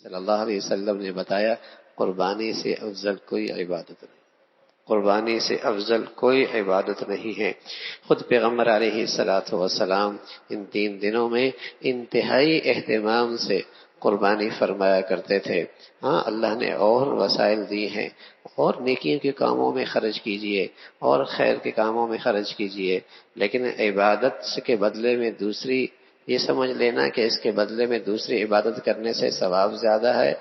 صلی اللہ علیہ وسلم نے بتایا قربانی سے افضل کوئی عبادت نہیں، قربانی سے افضل کوئی عبادت نہیں ہے۔ خود پیغمبر علیہ الصلوۃ والسلام ان 3 دنوں میں انتہائی اہتمام سے قربانی فرمایا کرتے تھے۔ ہاں اللہ نے اور وسائل دی ہیں، اور نیکیوں کے کاموں میں خرچ کیجئے اور خیر کے کاموں میں خرچ کیجئے، لیکن عبادت کے بدلے میں دوسری یہ سمجھ لینا کہ اس کے بدلے میں دوسری عبادت کرنے سے ثواب زیادہ ہے،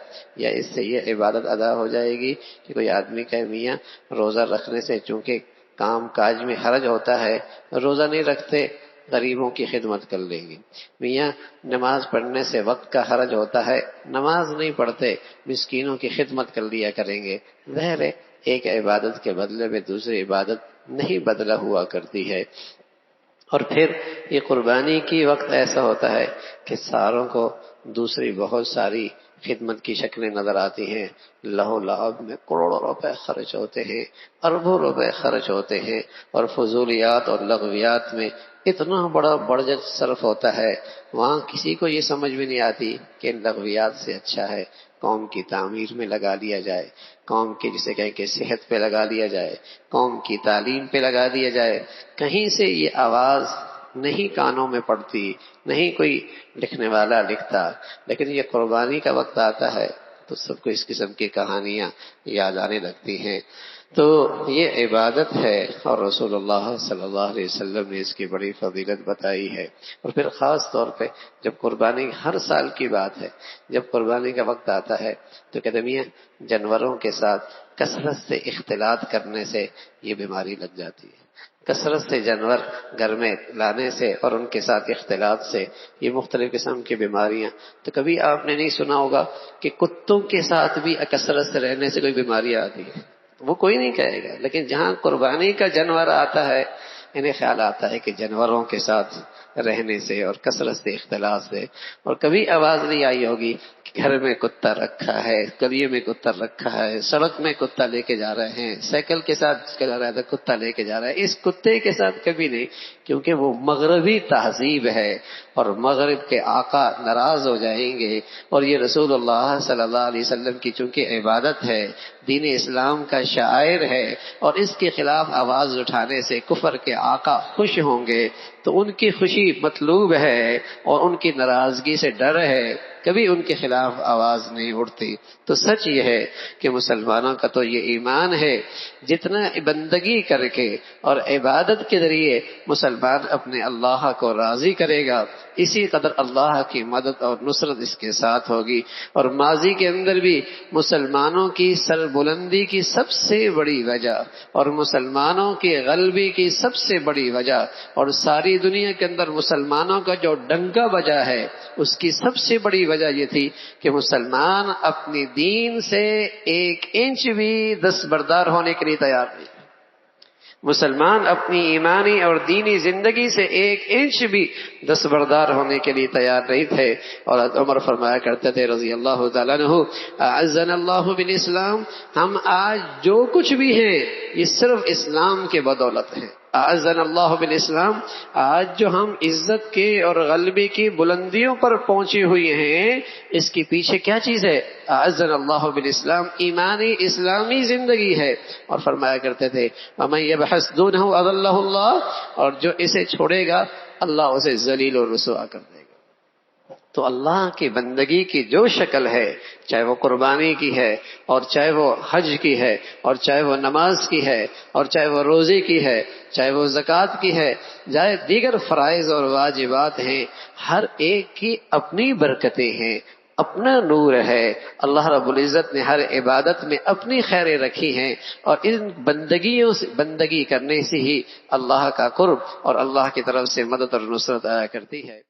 یا اس سے یہ عبادت ادا ہو جائے گی کہ کوئی آدمی کہ میاں روزہ رکھنے سے چونکہ کام کاج میں حرج ہوتا ہے روزہ نہیں رکھتے، غریبوں کی خدمت کر لیں گے، میاں نماز پڑھنے سے وقت کا حرج ہوتا ہے نماز نہیں پڑھتے مسکینوں کی خدمت کر لیا کریں گے۔ ظاہر ہے ایک عبادت کے بدلے میں دوسری عبادت نہیں بدلا ہوا کرتی ہے۔ اور پھر یہ قربانی کی وقت ایسا ہوتا ہے کہ ساروں کو دوسری بہت ساری خدمت کی شکلیں نظر آتی ہیں، لہو لعب میں کروڑوں روپے خرچ ہوتے ہیں، اربوں روپے خرچ ہوتے ہیں، اور فضولیات اور لغویات میں اتنا بڑا بڑجٹ صرف ہوتا ہے، وہاں کسی کو یہ سمجھ بھی نہیں آتی کہ ان لغویات سے اچھا ہے قوم کی تعمیر میں لگا لیا جائے، قوم کی جسے کہیں کہ صحت پہ لگا لیا جائے، قوم کی تعلیم پہ لگا دیا جائے۔ کہیں سے یہ آواز نہیں کانوں میں پڑتی، نہیں کوئی لکھنے والا لکھتا، لیکن یہ قربانی کا وقت آتا ہے تو سب کو اس قسم کی کہانیاں یاد آنے لگتی ہیں۔ تو یہ عبادت ہے، اور رسول اللہ صلی اللہ علیہ وسلم نے اس کی بڑی فضیلت بتائی ہے۔ اور پھر خاص طور پہ جب قربانی ہر سال کی بات ہے، جب قربانی کا وقت آتا ہے تو کہتے ہیں جانوروں کے ساتھ کثرت سے اختلاط کرنے سے یہ بیماری لگ جاتی ہے، کثرت سے جانور گھر میں لانے سے اور ان کے ساتھ اختلاط سے یہ مختلف قسم کی بیماریاں۔ تو کبھی آپ نے نہیں سنا ہوگا کہ کتوں کے ساتھ بھی کثرت سے رہنے سے کوئی بیماریاں آتی ہے، وہ کوئی نہیں کہے گا، لیکن جہاں قربانی کا جانور آتا ہے انہیں خیال آتا ہے کہ جانوروں کے ساتھ رہنے سے اور کثرت سے اختلاط سے۔ اور کبھی آواز نہیں آئی ہوگی کہ گھر میں کتا رکھا ہے، گلیے میں کتا رکھا ہے، سڑک میں کتا لے کے جا رہے ہیں، سائیکل کے ساتھ چلا رہا ہے تو کتا لے کے جا رہا ہے، اس کتے کے ساتھ کبھی نہیں، کیونکہ وہ مغربی تہذیب ہے اور مغرب کے آقا ناراض ہو جائیں گے۔ اور یہ رسول اللہ صلی اللہ علیہ وسلم کی چونکہ عبادت ہے، دین اسلام کا شاعر ہے، اور اس کے خلاف آواز اٹھانے سے کفر کے آقا خوش ہوں گے، تو ان کی خوشی مطلوب ہے اور ان کی ناراضگی سے ڈر ہے، کبھی ان کے خلاف آواز نہیں اٹھتی۔ تو سچ یہ ہے کہ مسلمانوں کا تو یہ ایمان ہے، جتنا بندگی کر کے اور عبادت کے ذریعے مسلمان اپنے اللہ کو راضی کرے گا، اسی قدر اللہ کی مدد اور نصرت اس کے ساتھ ہوگی۔ اور ماضی کے اندر بھی مسلمانوں کی سربلندی کی سب سے بڑی وجہ اور مسلمانوں کی غلبی کی سب سے بڑی وجہ اور ساری دنیا کے اندر مسلمانوں کا جو ڈنکا بجا ہے اس کی سب سے بڑی وجہ یہ تھی کہ مسلمان اپنی دین سے 1 انچ بھی دستبردار ہونے کے لیے تیار نہیں، مسلمان اپنی ایمانی اور دینی زندگی سے 1 انچ بھی دستبردار ہونے کے لیے تیار نہیں تھے۔ اور عمر فرمایا کرتے تھے رضی اللہ تعالیٰ عنہ، اعزنا اللہ بالاسلام، ہم آج جو کچھ بھی ہیں یہ صرف اسلام کے بدولت ہے۔ اعزنا اللہ بالاسلام، آج جو ہم عزت کے اور غلبے کی بلندیوں پر پہنچے ہوئے ہیں اس کے پیچھے کیا چیز ہے؟ اعزنا اللہ بالاسلام، ایمانی اسلامی زندگی ہے۔ اور فرمایا کرتے تھے ومن یبحث دونہ اضلہ اللہ، اور جو اسے چھوڑے گا اللہ اسے ذلیل و رسوا کر دے گا۔ تو اللہ کی بندگی کی جو شکل ہے، چاہے وہ قربانی کی ہے اور چاہے وہ حج کی ہے اور چاہے وہ نماز کی ہے اور چاہے وہ روزے کی ہے، چاہے وہ زکوٰۃ کی ہے، چاہے دیگر فرائض اور واجبات ہیں، ہر ایک کی اپنی برکتیں ہیں، اپنا نور ہے۔ اللہ رب العزت نے ہر عبادت میں اپنی خیریں رکھی ہیں، اور ان بندگیوں سے بندگی کرنے سے ہی اللہ کا قرب اور اللہ کی طرف سے مدد اور نصرت آیا کرتی ہے۔